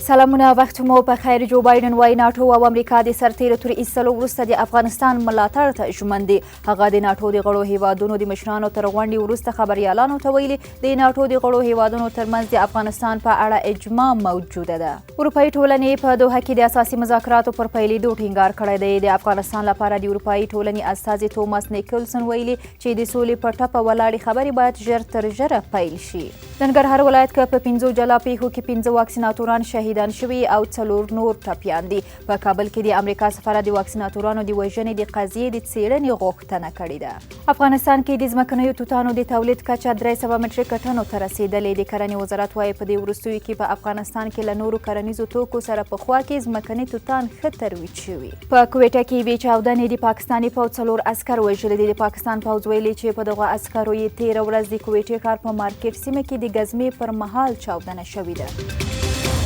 سلامونه وخت مو په خیر. جو بایدن وایي ناټو او امریکا د سرتیرو تر ایستلو وروسته د افغانستان ملاتړ ته ژمن دي. هغه د ناټو د غړو هیوادونو د مشرانو تر غونډې وروسته خبریالانو ته ویلي د ناټو د غړو هیوادونو ترمنځ د افغانستان په اړه اجماع موجوده ده. اروپایي ټولنې په دوحه کې د اساسي مذاکراتو پر پیلېدو ټینګار کړی دی. د افغانستان لپاره د اروپایي ټولنې استازي توماس نیکلسن ویلي چې د سولې په ټپه ولاړې خبرې باید ژر تر ژره پیل شي. ننګرهار ولایت کې په 5 جلا پیښو کې 15 واکسیناتوران شهیدان شوي او 4 نور ټپیان دي. په کابل کې د امریکا سفاره د واکسیناتورانو د وژنې د قضیې د څېړنې غوښتنه کړې ده. افغانستان کې د ځمکنیو توتانو د تولید کچه 300 مټریک ټنو ته رسېدلې. د کرنې وزارت وایي په دې وروستیو کې په افغانستان کې له نورو کرنیزو توکو سره پخوا کې ځمکني توتان ښه ترویج شوي. په کویټه کې یوې چاودنې د پاکستاني پوځ 4 عسکر وژلي دي. د پاکستان پوځ ویلي چې په دغه عسکرو یې تېره ورځ د کویټې ښار په مارکیټ سیمه کې د ګزمې پر مهال چاودنه شوې ده.